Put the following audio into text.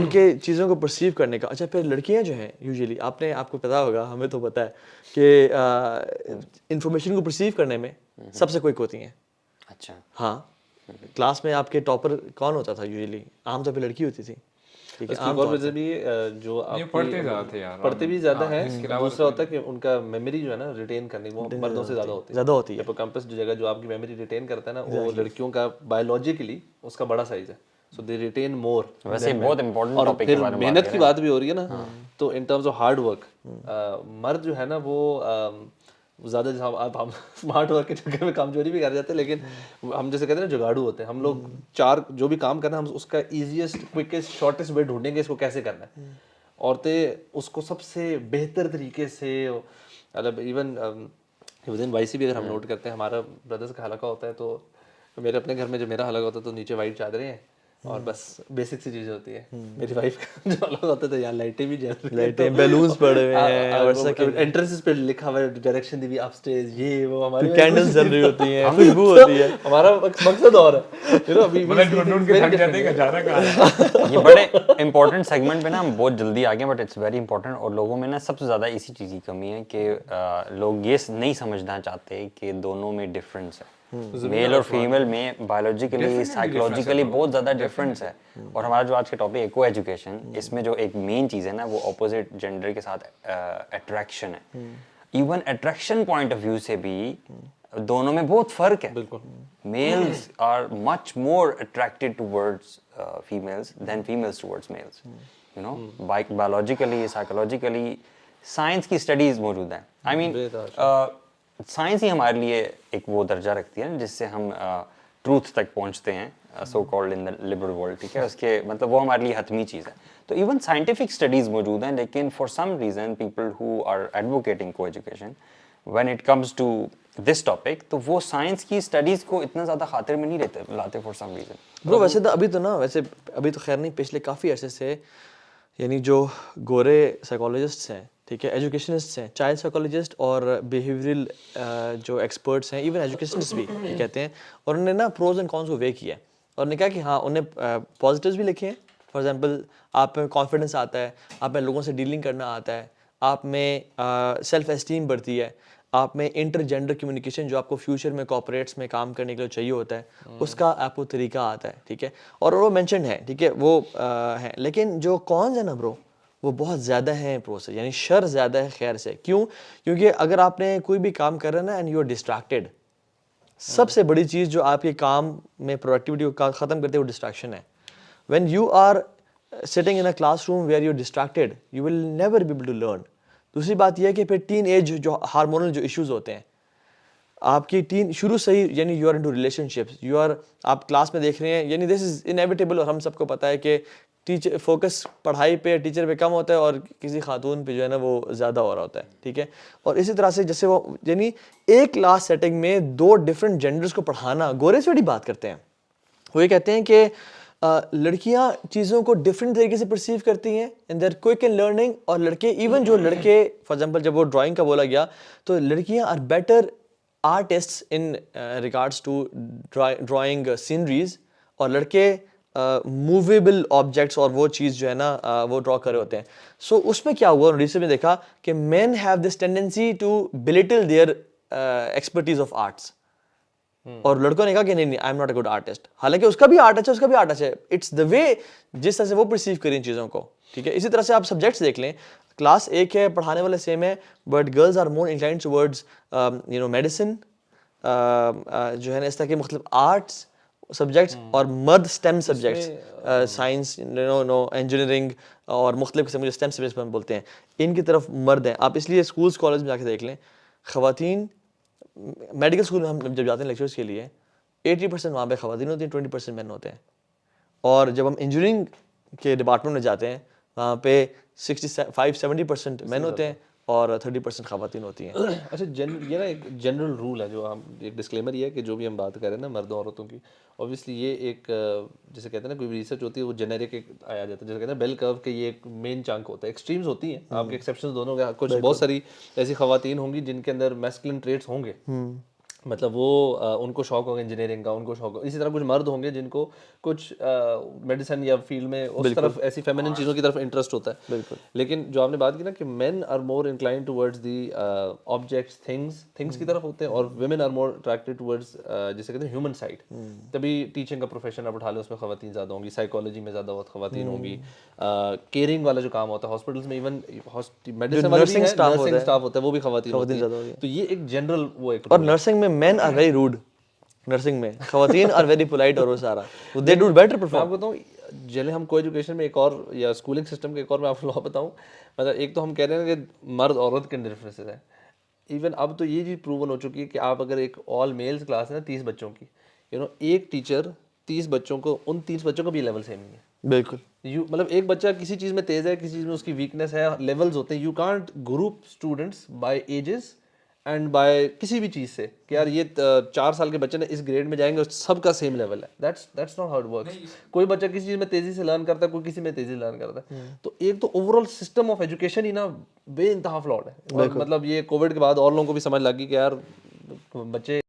उनके चीज़ों को परसीव करने का। अच्छा, फिर लड़कियां जो हैं यूजुअली, आपको पता होगा, हमें तो पता है कि इंफॉर्मेशन को परसीव करने में सबसे क्विक होती हैं। अच्छा, हाँ, क्लास में आपके टॉपर कौन होता था यूजुअली? आमतौर पे लड़की होती थी, ठीक है, इसकी एक और वजह भी जो ये आपकी पढ़ते ज़्यादा थे यार, पढ़ते भी ज़्यादा हाँ, है। इसके अलावा दूसरा होता है कि उनका मेमोरी जो है ना रिटेन करनी वो मर्दों से ज़्यादा होती है। ज़्यादा होती है। हिप्पोकैम्पस जो जगह जो आपकी मेमोरी रिटेन करता है ना, वो लड़कियों का बायोलॉजिकली उसका बड़ा साइज है, सो दे रिटेन मोर। वैसे बहुत इंपॉर्टेंट और टॉपिक के फिर बारे में मेहनत की बात भी हो रही है ना, तो in terms of hard work मर्द जो है ना वो ज़्यादा हम स्मार्ट वर्क के चक्कर में कामचोरी भी कर जाते हैं, लेकिन हम जैसे कहते हैं ना जुगाड़ू होते हैं हम लोग। चार जो भी काम करना है हम उसका ईजीएस्ट क्विकेस्ट शॉर्टेस्ट वे ढूंढेंगे इसको कैसे करना है। औरतें उसको सबसे बेहतर तरीके से, मतलब इवन विद इन वाईसी भी अगर हम नोट करते हैं, हमारा ब्रदर्स का हलका होता है तो मेरे अपने घर में जब मेरा हलका होता है तो नीचे वाइट चादरें हैं और बस बेसिक सी चीजें होती है। मेरी वाइफ का जो अलग होता था यार, लाइटें भी जल रही हैं, लाइटें, बैलून्स पड़े हुए हैं और सब एंट्रेंसेस पे लिखा हुआ है डायरेक्शन दी हुई अपस्टेयर्स, ये वो हमारी कैंडल्स जल रही होती हैं, खुशबू होती है। हमारा मकसद और है, यू नो, अभी मतलब ढूंढ के थक जाते हैं कि अचानक आ रहा है। ये बड़े इंपॉर्टेंट सेगमेंट पे ना हम बहुत जल्दी आ गए, बट इट्स वेरी इंपॉर्टेंट। और लोगों में ना सबसे ज़्यादा इसी चीज़ की कमी है कि लोग ये नहीं समझना चाहते कि दोनों में डिफरेंस है। मेल और फीमेल में बायोलॉजिकली साइकोलॉजिकली बहुत ज़्यादा डिफरेंस है। और हमारा जो आज का टॉपिक है को एजुकेशन, इसमें जो एक मेन चीज़ है ना वो अपोजिट जेंडर के साथ अट्रैक्शन है। Even attraction point of view से भी दोनों में बहुत फर्क है। बिल्कुल, males are much more attracted towards females than females towards males, you know, biologically psychologically science की स्टडीज मौजूद हैं। आई मीन साइंस ही हमारे लिए एक वो दर्जा रखती है जिससे हम ट्रूथ तक पहुंचते हैं, so called in the liberal world, ठीक है। उसके मतलब वो हमारे लिए हतमी चीज़ है। तो इवन साइंटिफिक स्टडीज़ मौजूद हैं, लेकिन for some reason people who are advocating को education when it comes to this topic, तो वो साइंस की स्टडीज़ को इतना ज़्यादा खातिर में नहीं लाते फॉर सम रीज़न। ब्रो वैसे तो खैर नहीं, पिछले काफ़ी अरसे से यानी जो गोरे साइकोलॉजिस्ट्स हैं, ठीक है, एजुकेशनिस्ट्स हैं, चाइल्ड साइकोलॉजिस्ट और बिहेवियरल जो एक्सपर्ट्स हैं, इवन एजुकेशनिस्ट भी कहते हैं, और उन्होंने ना प्रोज एंड कॉन्स को वे किया है और उन्होंने कहा कि हाँ उन्हें पॉजिटिव्स भी लिखे हैं। फॉर एग्जांपल, आप में कॉन्फिडेंस आता है, आप में लोगों से डीलिंग करना आता है, आप में सेल्फ एस्टीम बढ़ती है, आप में इंटरजेंडर कम्युनिकेशन जो आपको फ्यूचर में कॉर्पोरेट्स में काम करने के लिए चाहिए होता है, उसका आपको तरीका आता है, ठीक है, और वो मेंशन है, ठीक है, वो है। लेकिन जो कॉन्स है ना ब्रो, वो बहुत ज़्यादा है प्रोसेस, यानी शर ज़्यादा है खैर से। क्यों? क्योंकि अगर आपने कोई भी काम कर रहा है ना एंड यू आर डिस्ट्रैक्टेड, सबसे बड़ी चीज़ जो आपके काम में प्रोडक्टिविटी को ख़त्म करते हैं वो डिस्ट्रैक्शन है। When you are sitting in a classroom where you are distracted, you will never be able to learn. दूसरी बात यह है कि फिर टीन एज जो हार्मोनल जो इश्यूज होते हैं आपकी टीन शुरू से ही, यानी यू आर इनटू रिलेशनशिप्स, आप क्लास में देख रहे हैं, यानी दिस इज इनएविटेबल। और हम सबको पता है कि टीचर फोकस पढ़ाई पे, टीचर पे कम होता है और किसी खातून पे जो है ना वो ज़्यादा हो रहा होता है, ठीक है। और इसी तरह से जैसे वो यानी एक क्लास सेटिंग में दो डिफरेंट जेंडर्स को पढ़ाना, गोरे से बड़ी बात करते हैं, वो ये कहते हैं कि लड़कियां चीज़ों को डिफरेंट तरीके से परसीव करती हैं and their quick in learning, और लड़के, इवन जो लड़के, फॉर एग्जांपल जब वो ड्राइंग का बोला गया तो लड़कियां are better artists in regards to drawing sceneries, और लड़के मूवेबल ऑब्जेक्ट्स और वो चीज़ जो है ना वो ड्रॉ कर रहे होते हैं। सो उसमें क्या हुआ, रिसर्च में देखा कि men have this tendency to belittle their expertise of arts, और लड़कों ने कहा कि नहीं I am not a good artist, हालांकि उसका भी आर्ट अच्छा, उसका भी आर्ट अच्छा है। इट्स द वे जिस तरह से वो परसीव करें इन चीज़ों को, ठीक है। इसी तरह से आप सब्जेक्ट्स देख लें, क्लास एक है, पढ़ाने वाले सेम है, but girls are more inclined towards you know medicine, जो है ना इस तरह के मतलब आर्ट्स सब्जेक्ट्स, और मर्द स्टेम सब्जेक्ट्स, साइंस, इंजीनियरिंग और मुख्तलिफ किस्म के स्टेम सब्जेक्ट्स हम बोलते हैं, इनकी तरफ मर्द हैं। आप इसलिए स्कूल्स कॉलेज में जाके देख लें, ख़वातीन मेडिकल स्कूल में हम जब जाते हैं लेक्चर्स के लिए 80% वहाँ पे ख़वातीन होती हैं, 20% मैन होते हैं। और जब हम इंजीनियरिंग के डिपार्टमेंट में जाते हैं वहाँ पे 65-70% मैन होते हैं और 30% ख़वातीन होती हैं। अच्छा, ये ना एक जनरल रूल है, जो हम एक डिस्क्लेमर ये है कि जो भी हम बात कर रहे हैं ना मर्दों औरतों की, ऑब्वियसली ये एक जैसे कहते हैं ना कोई रिसर्च होती है वो जेनेरिक एक आया जाता है, जैसे कहते हैं बेल कर्व के ये एक मेन चंक होता है। एक्सट्रीम्स होती हैं, आपके एक्सेप्शंस दोनों के, कुछ बहुत सारी ऐसी ख़वातीन होंगी जिनके अंदर मैस्कुलिन ट्रेट्स होंगे, मतलब वो उनको शौक होगा इंजीनियरिंग का, उनको शौक, इसी तरह कुछ मर्द होंगे जिनको कुछ मेडिसिन या फील्ड में उस तरफ ऐसी फेमिनिन चीज़ों की तरफ इंटरेस्ट होता है। बिल्कुल। लेकिन जो आपने बात की ना कि men are more inclined towards the objects, things की तरफ होते हैं, और women are more attracted towards जिसे कहते हैं ह्यूमन साइड। तभी टीचिंग का प्रोफेशन आप उठा लें, उसमें खवातीन ज़्यादा होंगी, साइकोलॉजी में ज़्यादा बहुत खवातीन होंगी, केयरिंग वाला जो काम होता है हॉस्पिटल्स में, इवन मेडिसिन वाला nursing staff होता है, स्टाफ होता है, वो भी खवातीन होती ज़्यादा है। होगी। तो ये एक जनरल वो एक और नर्सिंग में men are very rude, nursing में खवातीन आर वेरी पोलाइट, और वो सारा दे डू बेटर मैं परफॉर्म। आपको बताऊँ, जैसे हम को एजुकेशन में एक और, या स्कूलिंग सिस्टम के एक और मैं आपको बताऊँ, मतलब एक तो हम कह रहे हैं कि मर्द औरत के डिफरेंसेस हैं। इवन अब तो ये चीज़ प्रूवन हो चुकी है कि आप अगर एक ऑल मेल्स क्लास है ना 30 बच्चों की, एक टीचर 30 बच्चों को, उन 30 बच्चों का भी लेवल सेम नहीं है। बिल्कुल। मतलब एक बच्चा किसी चीज़ में तेज़ है, किसी चीज़ में उसकी वीकनेस है, लेवल्स होते हैं। You can't group students by ages and by किसी भी चीज़ से कि यार ये 4 साल के बच्चे ने इस ग्रेड में जाएंगे और सबका सेम लेवल है। That's not how it works. कोई बच्चा किसी चीज़ में तेज़ी से लर्न करता है, कोई किसी में तेज़ी से लर्न करता है। तो एक तो ओवरऑल सिस्टम ऑफ एजुकेशन ही ना बेइंतहा फ्लॉड है। और मतलब ये कोविड के बाद और लोगों को भी समझ लग गई कि यार बच्चे